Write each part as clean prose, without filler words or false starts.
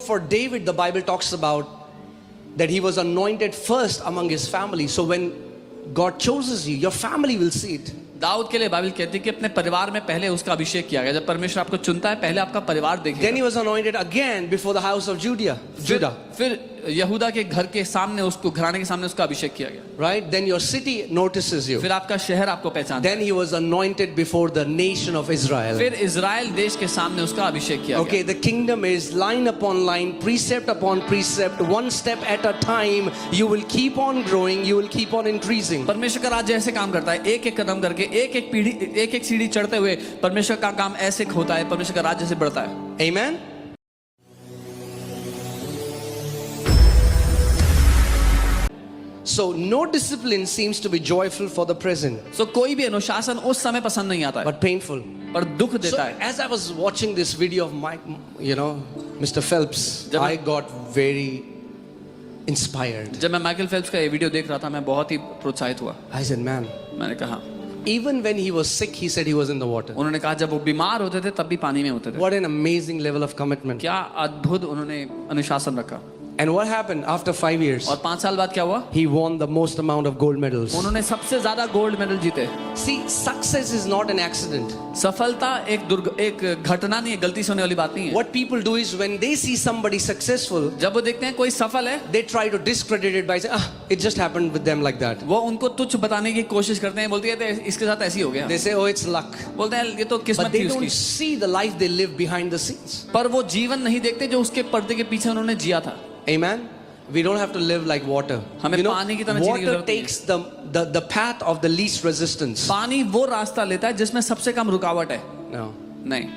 for David, the Bible talks about that he was anointed first among his family. So when God chooses you, your family will see it. Dawood के लिए Bible कहती है कि अपने परिवार में पहले उसका अभिषेक किया गया. जब परमेश्वर आपको चुनता है पहले आपका परिवार देखेगा. Then he was anointed again before the house of Judah. फिर यहूदा के घर के सामने उसको घराने के सामने उसका अभिषेक किया गया. Right? Then your city notices you. फिर आपका शहर आपको पहचानता है. Then he was anointed before the nation of Israel. फिर इजराइल देश के सामने उसका अभिषेक किया Okay, the kingdom is line upon line, precept upon precept, one step at a time. You will keep on growing, you will keep on increasing. गया. परमेश्वर का राज्य ऐसे काम करता है, एक एक कदम करके एक एक पीढ़ी एक एक सीढ़ी चढ़ते हुए परमेश्वर का काम ऐसे होता है, परमेश्वर का राज्य से बढ़ता है. Amen? So no discipline seems to be joyful for the present, So कोई भी अनुशासन उस समय पसंद नहीं आता है, but painful. पर दुख So देता है. as I was watching this video of Mr. Phelps, I got very inspired. जब मैं माइकल फेल्प्स का ये वीडियो देख रहा था मैं बहुत ही प्रोत्साहित हुआ. I said, man, मैंने कहा, even when he was sick, he said he was in the water. उन्होंने कहा जब वो बीमार होते थे तब भी पानी में होते थे. What an amazing level of commitment. क्या अद्भुत उन्होंने अनुशासन रखा. And what happened after 5 years? और 5 साल बाद क्या हुआ? He won the most amount of gold medals. उन्होंने सबसे ज्यादा गोल्ड मेडल जीते. See, success is not an accident. सफलता एक घटना नहीं है, गलती से होने वाली बात नहीं है. What people do is when they see somebody successful, जब वो देखते हैं कोई सफल है, they try to discredit it by saying, it just happened with them like that. वो उनको तुच्छ बताने की कोशिश करते हैं. बोलती है इसके साथ ऐसी हो गया. They say, oh, it's luck. बोलते हैं ये तो But किस्मत they थी don't उसकी. see the life they live behind the scenes. पर वो जीवन नहीं देखते जो उसके पर्दे के पीछे उन्होंने जिया था. Amen? We don't have to live like water. हमें पानी की तरह जीने की water जरूरत नहीं है. takes the path of the least resistance. पानी वो रास्ता लेता है जिसमें सबसे कम रुकावट है. No. नहीं,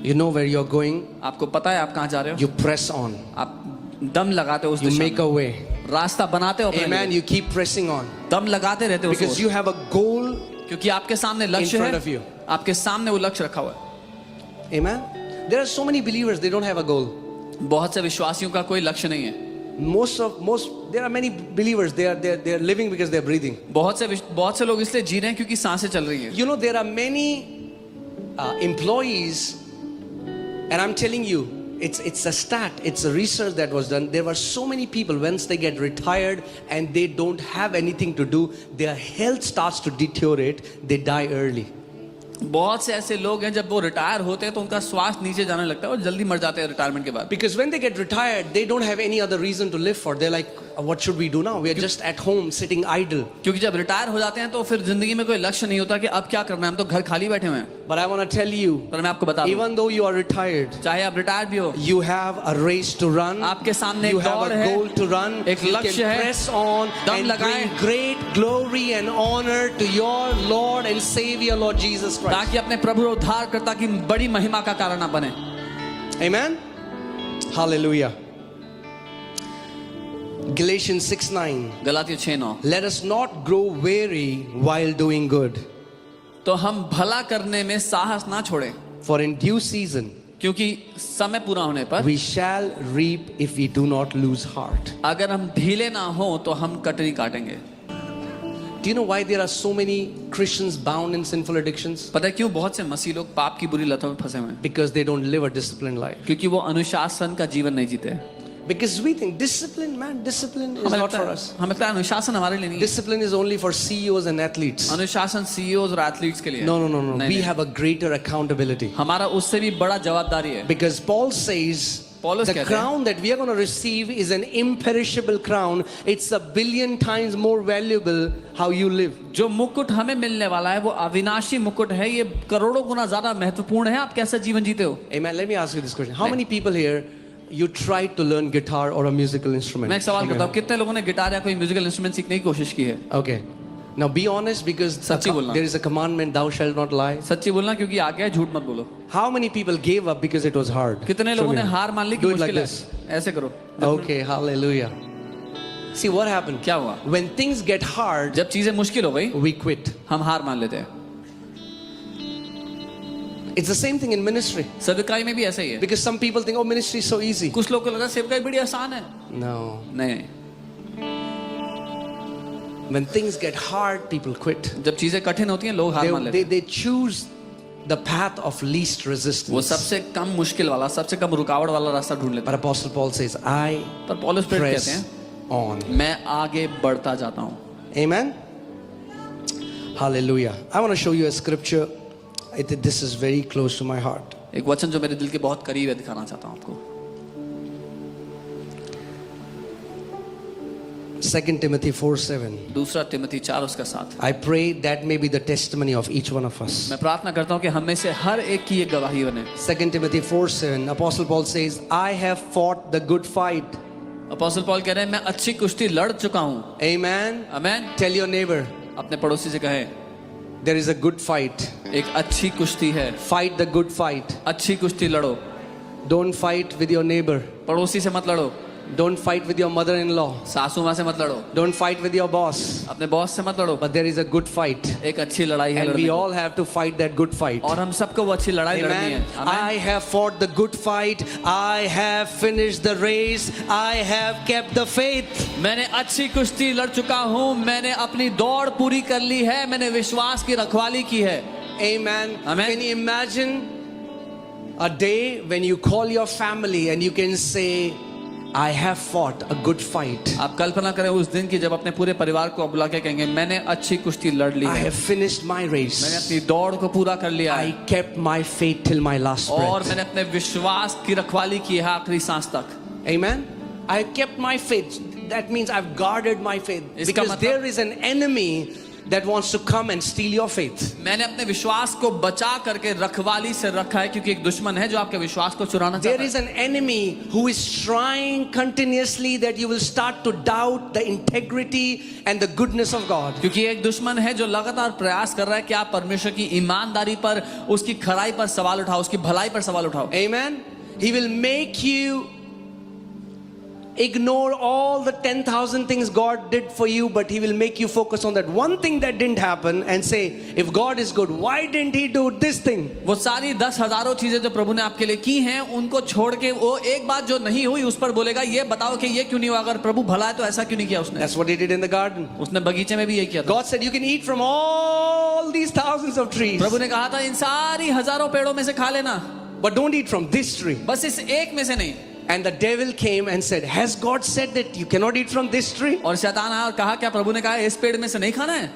You know where you're going. आपको पता है आप कहाँ जा रहे हो. You press on. आप दम लगाते हो उस You दिशा make में. a way. रास्ता बनाते हो अपने Amen. लिए. You keep pressing on. दम लगाते रहते हो उस Because ore. you have a goal. क्योंकि आपके सामने लक्ष्य front of you. है. आपके सामने वो लक्ष्य रखा हुआ है. Amen. There are so many believers, they don't have a goal. बहुत से विश्वासियों का कोई लक्ष्य नहीं है. There are many believers, they are living because they are breathing. बहुत से लोग इसलिए जी रहे हैं क्योंकि सांसें चल रही हैं. You know, there are many employees, and I'm telling you, it's a stat, it's a research that was done. There were so many people, once they get retired and they don't have anything to do, their health starts to deteriorate, they die early. बहुत से ऐसे लोग हैं जब वो retire होते हैं तो उनका स्वास्थ्य नीचे जाने लगता है और जल्दी मर जाते हैं रिटायरमेंट के बाद. Because when they get retired, they don't have any other reason to live for. They're like, what should we do now? We are just at home sitting idle. क्योंकि जब रिटायर हो जाते हैं तो फिर जिंदगी में कोई लक्ष्य नहीं होता कि अब क्या करना है, हम तो घर खाली बैठे हुए हैं. But I want to tell you, पर मैं आपको बता दूं, even though you are retired, चाहे आप रिटायर भी हो, you have a race to run. आपके सामने You एक have दौड़ a है, goal to run. एक You लक्ष्य can है. press on दम and लगाएं. bring great glory and honor to your Lord and Savior, Lord Jesus Christ. ताकि अपने प्रभु और उद्धारकर्ता की बड़ी महिमा का कारण ना बने. Amen. Hallelujah. Galatians 6:9. गलातियों 6:9. Let us not grow weary while doing good, तो हम भला करने में साहस ना छोड़ें, for in due season क्योंकि समय पूरा होने पर we shall reap if we do not lose heart. अगर हम ढीले ना हो तो हम कटनी काटेंगे. Do you know why there are so many Christians bound in sinful addictions? पता है क्यों बहुत से मसीह लोग पाप की बुरी लतों में फंसे हुए हैं? Because they don't live a disciplined life. क्योंकि वो अनुशासन का जीवन नहीं जीते. Because we think discipline is not for us. हमें लगता है अनुशासन हमारे लिए नहीं है. Discipline is only for CEOs and athletes. अनुशासन CEOs और एथलीट्स के लिए है. No. नहीं, We नहीं. have a greater accountability. हमारा उससे भी बड़ा जवाबदारी है. Because Paul says पौलुस the कहते हैं, crown that we are going to receive is an imperishable crown. It's a billion times more valuable how you live. जो मुकुट हमें मिलने वाला है वो अविनाशी मुकुट है. ये करोड़ों गुना ज्यादा महत्वपूर्ण है आप कैसा जीवन जीते हो. Amen. Let me ask you this question. How many people here you tried to learn guitar or a musical instrument? मैं एक सवाल करता हूँ, कितने लोगों ने गिटार या कोई म्यूजिकल इंस्ट्रूमेंट सीखने की कोशिश की है? Okay. Now be honest, because सच्ची बोलना. there is a commandment, thou shalt not lie. सच्ची बोलना क्योंकि आ गया, झूठ मत बोलो. How many people gave up because it was hard? कितने Show लोगों me. ने हार मान ली कि Do it like मुश्किल this. है? ऐसे करो. Okay, hallelujah. See what happened? क्या हुआ? When things get hard, जब चीजें मुश्किल हो गई we quit. हम हार मान लेते हैं. It's the same thing in ministry. सेवकाई में भी ऐसा ही है. Because some people think, oh, ministry is so easy. कुछ लोग को लगता है सेवकाई बड़ी आसान है. No. नहीं. When things get hard, people quit. जब चीजें कठिन होती हैं लोग हार मान लेते हैं. They choose the path of least वो resistance. सबसे कम मुश्किल वाला, सबसे कम रुकावट वाला रास्ता ढूंढ लेता But Apostle Paul says, I है। पर पौलुस प्रेरित कहते press हैं on. मैं आगे बढ़ता जाता हूँ। Amen. Hallelujah. I want to show you a scripture. This is very close to my heart. एक वचन जो मेरे दिल के बहुत करीब है दिखाना चाहता हूँ आपको। 2 Timothy 4:7. दूसरा तिमोथी 4 उसका 7। I pray that may be the testimony of each one of us. मैं प्रार्थना करता हूँ कि हम में से हर एक की ये गवाही बने। 2 Timothy 4:7. Apostle Paul says, I have fought the good fight. Apostle Paul कह रहे हैं मैं अच्छी कुश्ती लड़ चुका हूँ। Amen. आमीन। Tell your neighbor, अपने पड़ोसी से कहें there is a good fight. एक अच्छी कुश्ती है। Fight the good fight. अच्छी कुश्ती लड़ो। Don't fight with your neighbor. पड़ोसी से मत लड़ो। Don't fight with your mother-in-law. सासू माँ से मत लड़ो। Don't fight with your boss. अपने बॉस से मत लड़ो। But there is a good fight. एक अच्छी लड़ाई है And लड़ने we की। all have to fight that good fight. और हम सबको वो अच्छी लड़ाई लड़नी है। Amen. आमीन। I have fought the good fight. I have finished the race. I have kept the faith. मैंने अच्छी कुश्ती लड़ चुका हूँ। मैंने अपनी दौड़ पूरी कर ली है। मैंने विश्वास की रखवाली की है। Amen. Amen. Can you imagine a day when you call your family and you can say, I have fought a good fight. आप कल्पना करें उस दिन की जब अपने पूरे परिवार को बुला के कहेंगे मैंने अच्छी कुश्ती लड़ ली I है। have finished my मैंने race. अपनी दौड़ को पूरा कर लिया है। I kept my faith till my last और breath. मैंने अपने विश्वास की रखवाली की है आखिरी सांस तक। Amen. I kept my faith. That means I've guarded my faith. इसका Because मतलब- there is an enemy that wants to come and steal your faith. मैंने अपने विश्वास को बचा करके रखवाली से रखा है क्योंकि एक दुश्मन है जो आपके विश्वास को चुराना There चाहता is है। an enemy who is trying continuously that you will start to doubt the integrity and the goodness of God. क्योंकि एक दुश्मन है जो लगातार प्रयास कर रहा है कि आप परमेश्वर की ईमानदारी पर, उसकी खराई पर सवाल उठाओ, उसकी भलाई पर सवाल उठाओ। Amen. He will make you ignore all the 10,000 things God did for you, but He will make you focus on that one thing that didn't happen and say, if God is good, why didn't He do this thing? वो सारी 10,000 चीजें जो प्रभु ने आपके लिए की हैं उनको छोड़ के वो एक बात जो नहीं हुई उस पर बोलेगा ये बताओ कि ये क्यों नहीं हुआ, अगर प्रभु भला है तो ऐसा क्यों नहीं किया उसने। That's what He did in the garden. उसने बगीचे में भी यही किया था। God said, you can eat from all these thousands of trees, प्रभु ने कहा था इन सारी हजारों पेड़ों में से खा लेना, but don't eat from this tree. बस इस एक में से नहीं। And the devil came and said, has God said that you cannot eat from this tree? और शैतान आया और कहा क्या प्रभु ने कहा इस पेड़ में से नहीं खाना है।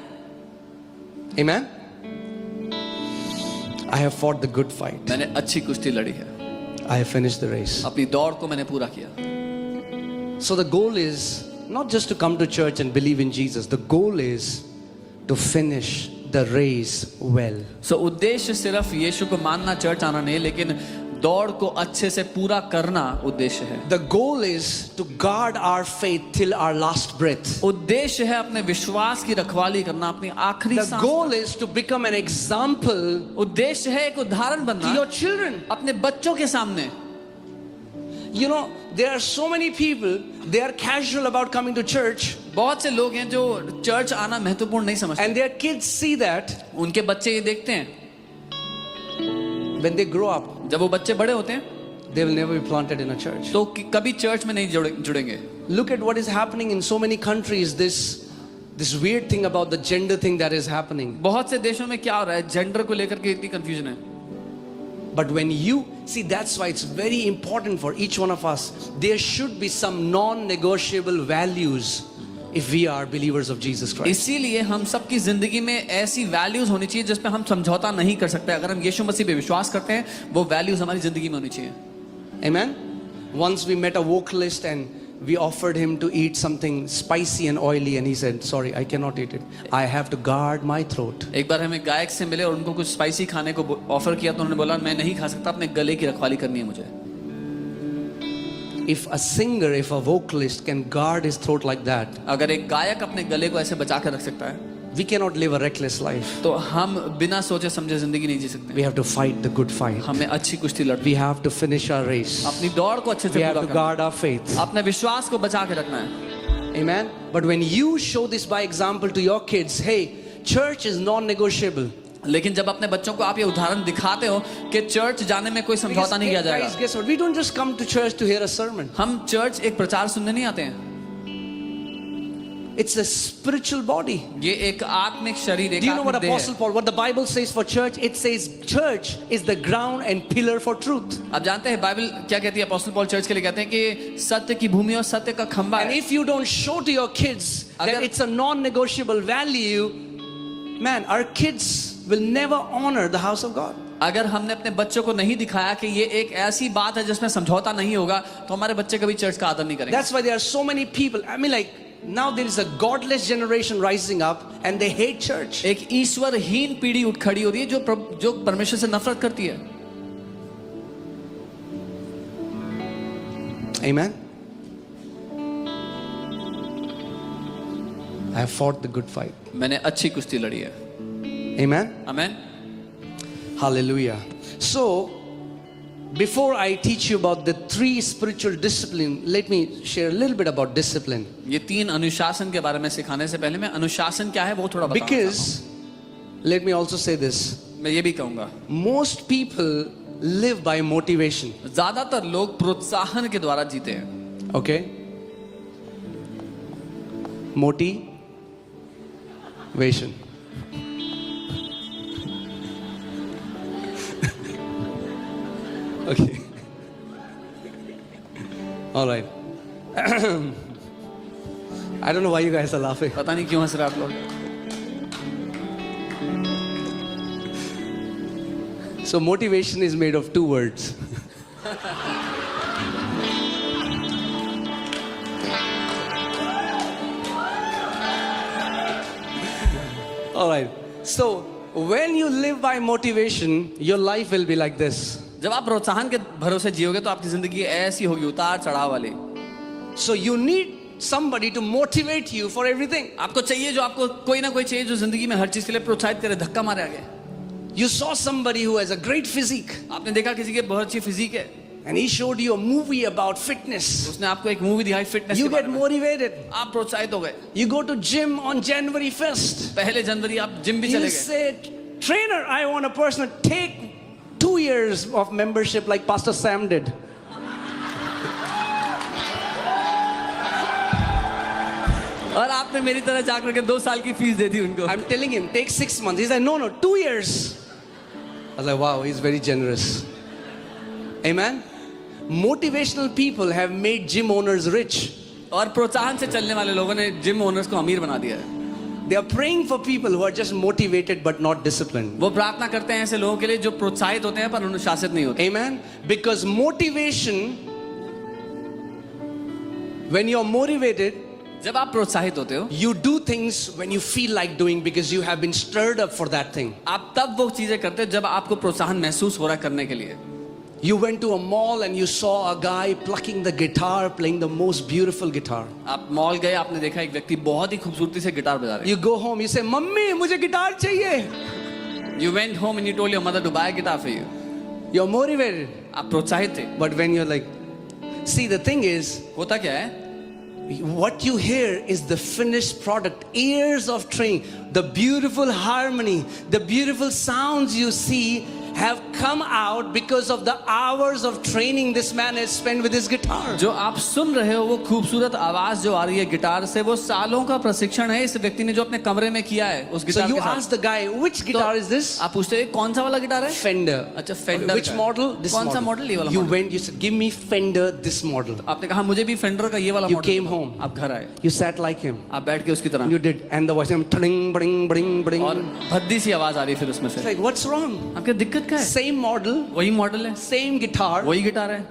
Amen. I have fought the good fight. मैंने अच्छी कुश्ती लड़ी है, I have finished the race. अपनी दौड़ को मैंने पूरा किया। So the goal is not just to come to church and believe in Jesus. The goal is to finish the race well. सो उद्देश्य सिर्फ यीशु को मानना, चर्च आना नहीं, लेकिन दौड़ को अच्छे से पूरा करना उद्देश्य है। The goal is to guard our faith till our last breath. उद्देश्य है अपने विश्वास की रखवाली करना अपनी आखिरी The सांस goal is to become an example उद्देश्य है एक उदाहरण to बनना your children. अपने बच्चों के सामने। You know, there are so many people, they are casual about coming to church, बहुत से लोग हैं जो चर्च आना महत्वपूर्ण नहीं समझते, and their kids see that उनके बच्चे ये देखते हैं, when they grow up, जब वो बच्चे बड़े होते हैं they will never be planted in a church. तो कभी चर्च में नहीं जुड़ेंगे। Look at what is happening in so many countries, this weird thing about the gender thing that is happening. बहुत से देशों में क्या हो रहा है, जेंडर को लेकर के इतनी कंफ्यूजन है। But when you see, that's why it's very important for each one of us. There should be some non-negotiable values if we are believers of Jesus Christ. इसीलिए हम सबकी जिंदगी में ऐसी वैल्यूज होनी चाहिए जिस पे हम समझौता नहीं कर सकते। अगर हम यीशु मसीह पे विश्वास करते हैं, वो वैल्यूज हमारी जिंदगी में होनी चाहिए। Amen. Once we met a vocalist and we offered him to eat something spicy and oily, and he said, sorry, I cannot eat it. I have to guard my throat. एक बार हमें गायक से मिले और उनको कुछ स्पाइसी खाने को ऑफर किया तो उन्होंने बोला मैं नहीं खा सकता, अपने गले की रखवाली करनी है मुझे। If a singer, if a vocalist can guard his throat like that, अगर एक गायक अपने गले को ऐसे बचा कर रख सकता है, we cannot live a reckless life. तो हम बिना सोचे समझे जिंदगी नहीं जी सकते। We have to fight the good fight. हमें अच्छी कुश्ती लड़नी, We have to finish our race. अपनी दौड़ को अच्छे से We have पूरा to करना, guard our faith. अपने विश्वास को बचा के रखना है। Amen. But when you show this by example to your kids, hey, church is non-negotiable. लेकिन जब अपने बच्चों को आप ये उदाहरण दिखाते हो कि चर्च जाने में कोई समझौता नहीं किया Guys, जाएगा। guess what? We don't just come to church to hear a sermon. हम चर्च एक प्रचार सुनने नहीं आते हैं, It's a spiritual body. ये एक आत्मिक शरीर, एक Do you know what आत्मिक देह है। Apostle Paul, what the Bible says for church? It says church is the ground and pillar for truth. आप जानते हैं बाइबल क्या कहती है? अपोस्टल पॉल चर्च के लिए कहते हैं कि सत्य की भूमि और सत्य का खंभा And है। if you don't show to your kids that अगर- it's a non-negotiable value, man, our kids will never honor the house of God. अगर हमने अपने बच्चों को नहीं दिखाया कि ये एक ऐसी बात है जिसमें समझौता नहीं होगा, तो हमारे बच्चे कभी चर्च का आदर नहीं करेंगे। That's why there are so many people. I mean, like, now there is a godless generation rising up and they hate church. एक ईश्वरहीन पीढ़ी उठ खड़ी हो रही है जो परमेश्वर से नफरत करती है। Amen. I have fought the good fight. मैंने अच्छी कुश्ती लड़ी है। Amen. Amen. Hallelujah. So, before I teach you about the 3 spiritual discipline, let me share a little bit about discipline. ये 3 अनुशासन के बारे में सिखाने से पहले मैं अनुशासन क्या है वो थोड़ा बताना चाहता Because, let me also say this. हूं। मैं ये भी कहूंगा, Most people live by motivation. ज्यादातर लोग प्रोत्साहन के द्वारा जीते हैं। Okay? Motivation. Okay. All right. I don't know why you guys are laughing. पता नहीं क्यों हंस रहे आप लोग। So motivation is made of 2 words. All right. So when you live by motivation, your life will be like this. जब आप प्रोत्साहन के भरोसे जियोगे तो आपकी जिंदगी ऐसी होगी, उतार चढ़ाव वाली। So you need somebody to motivate you for everything. आपको चाहिए जो आपको कोई ना कोई चाहिए जो जिंदगी में हर चीज के लिए प्रोत्साहित करे, धक्का मारे आगे। You saw somebody who has a great physique आपने देखा किसी के बहुत अच्छी फिजिक है, and he showed you a movie about fitness. उसने आपको एक मूवी दिखाई फिटनेस You के get बारे में, motivated. आप प्रोत्साहित हो गए। You go to gym on January 1st. पहले जनवरी आप जिम भी You चले गए। say, trainer, I want a personal, take 2 years of membership like Pastor Sam did. और आपने मेरी तरह जाकर के 2 साल की फीस दे दी उनको। I'm telling him, take 6 months. He's like, no, 2 years. I was like, wow, he's very generous. Amen. Motivational people have made gym owners rich. और प्रोत्साहन से चलने वाले लोगों ने जिम ओनर्स को अमीर बना दिया है। They are praying for people who are just motivated but not disciplined. वो प्रार्थना करते हैं ऐसे लोगों के लिए जो प्रोत्साहित होते हैं पर अनुशासित नहीं होते। Amen. Because motivation, when you're motivated, जब आप प्रोत्साहित होते हो, you do things when you feel like doing because you have been stirred up for that thing. आप तब वो चीजें करते हो जब आपको प्रोत्साहन महसूस हो रहा है करने के लिए। You went to a mall and you saw a guy plucking the guitar, playing the most beautiful guitar. आप मॉल गए, आपने देखा एक व्यक्ति बहुत ही खूबसूरती से गिटार बजा रहे You go home, you say, "Mummy, मुझे गिटार चाहिए." You went home and you told your mother to buy a guitar for you. You're motivated. आप प्रोत्साहित थे। But when you're like, see, the thing is, होता क्या है, what you hear is the finished product. Years of training, the beautiful harmony, the beautiful sounds you see have come out because of the hours of training this man has spent with his guitar. जो आप सुन रहे हो वो खूबसूरत आवाज जो आ रही है गिटार से, वो सालों का प्रशिक्षण है इस व्यक्ति ने जो अपने कमरे में किया है उस So गिटार you के साथ। ask the guy, which guitar is this? आप पूछते हैं कौन सा वाला गिटार है? Fender. अच्छा, Fender Which का। model? This कौन सा model. मॉडल? ये वाला You model. went, you said, give me Fender, this model. आपने कहा मुझे भी फेंडर का ये वाला You मॉडल। came home. आप घर आए, You sat like him. आप बैठ के उसकी तरह, You did. And the voice, bring, bring, bring, bring. और भद्दी सी आवाज आ रही है फिर उसमें It's से। like, what's wrong? आपके दिक्कत क्या है? Same model, वही मॉडल है, same guitar. वही गिटार है।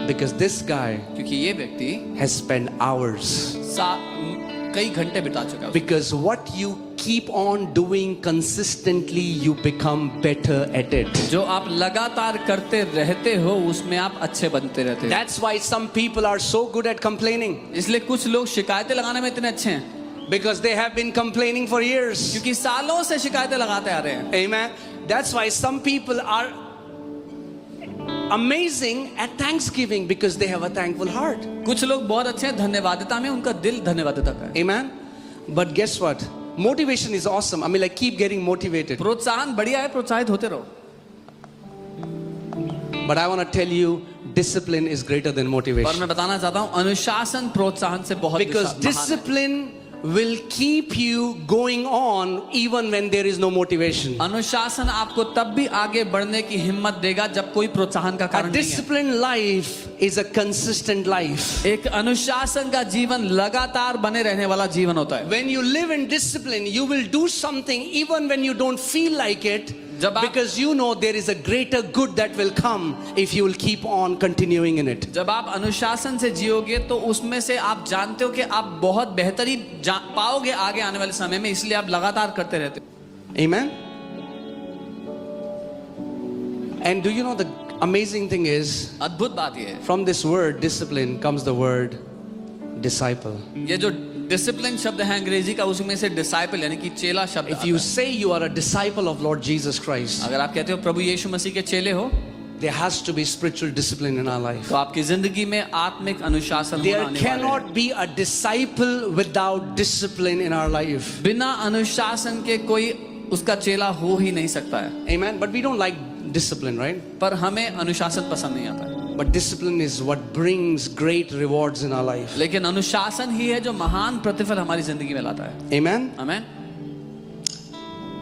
Because this guy क्योंकि ये व्यक्ति has spent hours. कई घंटे बिता चुका है। Because what you keep on doing consistently, you become better at it. जो आप लगातार करते रहते हो उसमें आप अच्छे बनते रहते हो। That's why some people are so good at complaining. इसलिए कुछ लोग शिकायतें लगाने में इतने अच्छे हैं Because they have been complaining for years. क्योंकि सालों से शिकायतें लगाते आ रहे हैं। Amen. That's why some people are amazing at Thanksgiving because they have a thankful heart. कुछ लोग बहुत अच्छे हैं धन्यवादिता में, उनका दिल धन्यवादिता का है। Amen. But guess what? Motivation is awesome. I mean, like, keep getting motivated. प्रोत्साहन बढ़िया है, प्रोत्साहित होते रहो। But I want to tell you, discipline is greater than पर motivation. मैं बताना चाहता हूँ अनुशासन प्रोत्साहन से बहुत Because महान है। discipline will keep you going on even when there is no motivation. अनुशासन आपको तब भी आगे बढ़ने की हिम्मत देगा जब कोई प्रोत्साहन का A कारण नहीं है। disciplined life is a consistent life. एक अनुशासन का जीवन लगातार बने रहने वाला जीवन होता है। When you live in discipline, you will do something even when you don't feel like it, जब आप- because you know there is a greater good that will come if you will keep on continuing in it. जब आप अनुशासन से जियोगे तो उसमें से आप जानते हो कि आप बहुत बेहतरी पाओगे आगे आने वाले समय में, इसलिए आप लगातार करते रहते हो। Amen. And do you know the amazing thing is, अद्भुत बात ये है, from this word discipline comes the word disciple. ये जो डिसिप्लिन शब्द है अंग्रेजी का, उसमें से डिसाइपल यानी कि चेला शब्द If आता you है। say you are a disciple of Lord Jesus Christ, अगर आप कहते हो प्रभु यीशु मसीह के चेले हो, there has to be spiritual discipline in our life. तो आपकी जिंदगी में आत्मिक अनुशासन होना There अनिवार्य है। cannot be a disciple without discipline in our life. बिना अनुशासन के कोई उसका चेला हो ही नहीं सकता है। Amen. But we don't like discipline, right? पर हमें अनुशासन पसंद नहीं आता है। But discipline is what brings great rewards in our life. लेकिन अनुशासन ही है जो महान प्रतिफल हमारी जिंदगी में लाता है। Amen. Amen.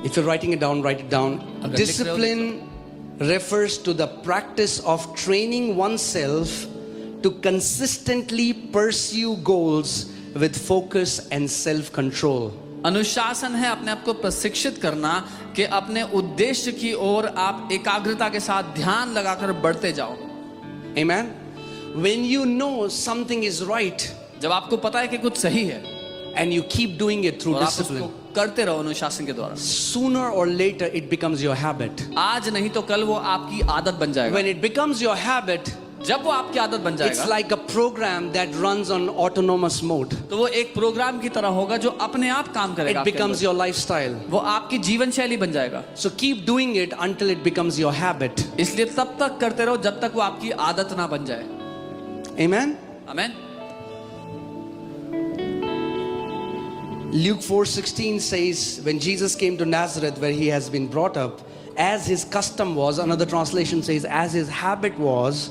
If you're writing it down, write it down. अगर लिख रहे हो, Discipline refers to the practice of training oneself to consistently pursue goals with focus and self-control. अनुशासन है अपने आप को प्रशिक्षित करना कि अपने उद्देश्य की ओर आप एकाग्रता के साथ ध्यान लगाकर बढ़ते जाओ। Amen. When you know something is right जब आपको पता है कि कुछ सही है and you keep doing it through और आप उसको discipline, करते रहो अनुशासन के द्वारा, sooner or later it becomes your habit. आज नहीं तो कल वो आपकी आदत बन जाएगा। When it becomes your habit, जब वो आपकी आदत बन it's जाएगा like a program that runs on autonomous mode. तो वो एक प्रोग्राम की तरह होगा जो अपने आप काम करेगा It आपके becomes अंदर। your lifestyle. वो आपकी जीवन शैली बन जाएगा। So keep doing it until it becomes your habit. इसलिए तब तक करते रहो जब तक वो आपकी आदत ना बन जाए। Amen. Amen. Luke 4:16 says, when Jesus came to Nazareth where he has been brought up, as his custom was, another translation says, as his habit was,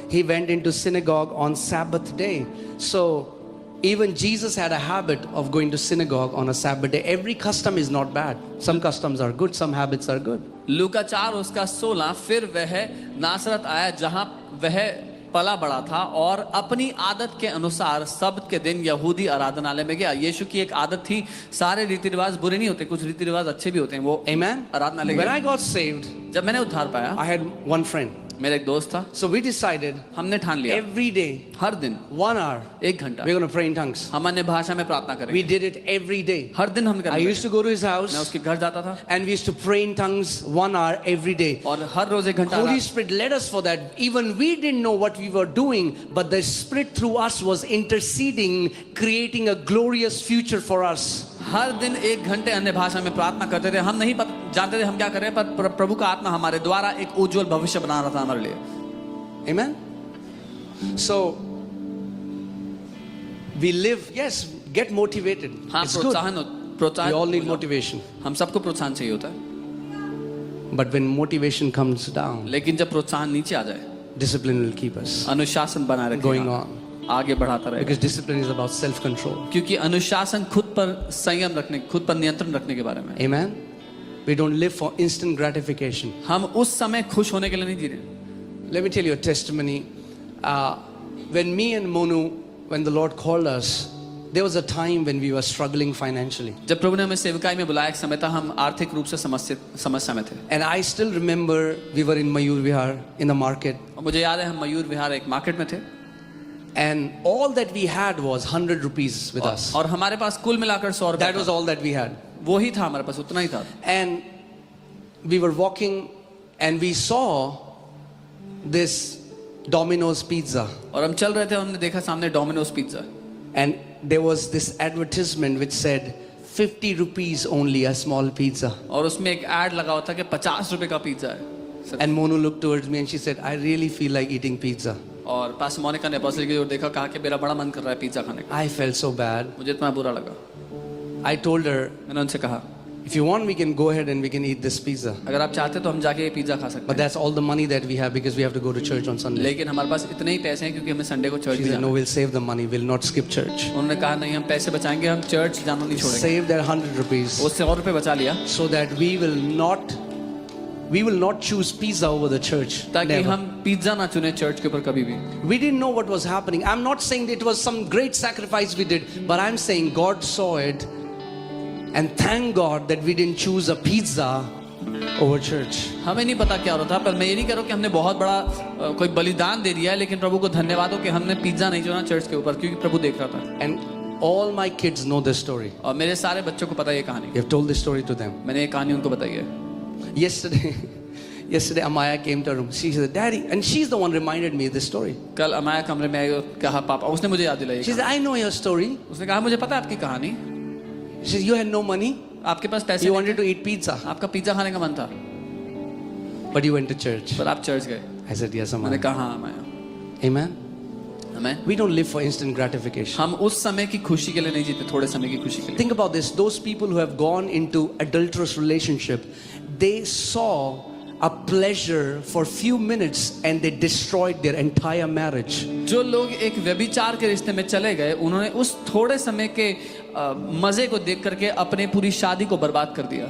he went into synagogue on Sabbath day. So even Jesus had a habit of going to synagogue on a Sabbath day. Every custom is not bad. Some customs are good, some habits are good. लूका 4 उसका 16, फिर वह नासरत आया जहां वह पला बड़ा था और अपनी आदत के अनुसार सब्त के दिन यहूदी आराधनालय में गया। यीशु की एक आदत थी, सारे रीति रिवाज बुरे नहीं होते, कुछ रीति रिवाज अच्छे भी होते हैं। वो Amen. आराधनालय When गया। I got saved, जब मैंने उद्धार पाया, I had one friend. मेरा एक दोस्त था, So we decided हमने ठान लिया every day, हर दिन 1 hour, 1 घंटा we're going to pray in tongues. हम अन्य भाषा में प्रार्थना We करेंगे। did it every day. हर दिन हम I करते used to go to his मैं house उसके घर जाता था and we used to pray in tongues 1 hour every day. और हर रोज 1 घंटा Holy Spirit led us for that. Even we didn't know what we were doing, but the Spirit through us was interceding, creating a glorious future for us. हर दिन 1 घंटे अन्य भाषा में प्रार्थना करते थे। हम नहीं जानते थे हम क्या कर रहे हैं, पर प्रभु का आत्मा हमारे द्वारा एक उज्जवल भविष्य बना रहा था हमारे लिए। Amen. So we live, yes, get motivated. हाँ, It's good. We all need प्रोत्साहन motivation. हम सबको प्रोत्साहन चाहिए होता है, But when motivation comes down, लेकिन जब प्रोत्साहन नीचे आ जाए, discipline will keep us अनुशासन बनाए going रखेगा, on. आगे बढ़ाता रहेगा। Because discipline is about self-control. क्योंकि अनुशासन खुद पर संयम रखने, खुद पर नियंत्रण रखने के बारे में। Amen. We don't live for instant gratification. हम उस समय खुश होने के लिए नहीं जी रहे। Let me tell you a testimony. When me and Monu, when the Lord called us, there was a time when we were struggling financially. जब प्रभु ने हमें सेवकाई में बुलाया, एक समय था हम आर्थिक रूप से समस्या में थे। And I still remember we were in Mayur Vihar in the market. और मुझे याद है हम मयूर विहार एक मार्केट में थे And all that we had was 100 rupees with us. और हमारे पास कुल मिलाकर 100 रुपए That was था। all that we had. वो ही था हमारे पास, उतना ही था। And we were walking and we saw this Domino's pizza. और हम चल रहे थे, हमने देखा सामने Domino's pizza, And there was this advertisement which said 50 rupees only, a small pizza. और उसमें एक ऐड लगा हुआ था कि 50 रुपए का पिज्जा है। And Monu looked towards me and she said, I really feel like eating pizza. और पास मोनिका ने अपोस्टल की ओर देखा, कहा कि मेरा बड़ा मन कर रहा है पिज्जा खाने का। I felt so bad. मुझे इतना बुरा लगा। I told her, मैंने उनसे कहा If you want, we can go ahead and we can eat this pizza. अगर आप चाहते तो हम जाके ये पिज्जा खा सकते But हैं, that's all the money that we have because we have to go to church on Sunday. लेकिन हमारे पास इतने ही पैसे हैं क्योंकि हमें संडे को चर्च She भी said, जाना no, है। we'll save the money. We'll not skip church. उन्होंने कहा नहीं, हम पैसे बचाएंगे, हम चर्च जाना नहीं छोड़ेंगे। Save their 100 rupees उससे और रुपए बचा लिया so that we will not choose pizza over the church. ताकि Never. हम पिज्जा ना चुने चर्च के ऊपर कभी भी। We didn't know what was happening. I'm not saying that it was some great sacrifice we did, but I'm saying God saw it, and thank God that we didn't choose a pizza over church. हमें नहीं पता क्या हो रहा था, पर मैं ये नहीं कह रहा हूँ कि हमने बहुत बड़ा कोई बलिदान दे दिया है, लेकिन प्रभु को धन्यवाद हो कि हमने पिज्जा नहीं चुना चर्च के ऊपर, क्योंकि प्रभु देख रहा था। And all my kids know this story. और मेरे सारे बच्चों को पता है ये कहानी। We have told this story to them. मैंने ये कहानी उनको बताई है। Yesterday Amaya came to her room. She said, Daddy, and she's the one reminded me of this story. कल अमाया कमरे में आई और कहा पापा, उसने मुझे याद दिलाई। She said, I know your story. उसने कहा मुझे पता है आपकी कहानी, She said, you had no money. आपके पास पैसे You नहीं wanted थे, to eat pizza, आपका पिज्जा खाने का मन था, but you went to church. पर आप चर्च गए। I said, yes, मैंने Amaya. कहा हाँ अमाया, Amen. हमें We don't live for instant gratification. हम उस समय की खुशी के लिए नहीं जीते, थोड़े समय की खुशी के लिए। Think about this. Those people who have gone into adulterous relationship, they saw a pleasure for few minutes and they destroyed their entire marriage. जो लोग एक व्यभिचार के रिश्ते में चले गए, उन्होंने उस थोड़े समय के मजे को देख करके अपने पूरी शादी को बर्बाद कर दिया।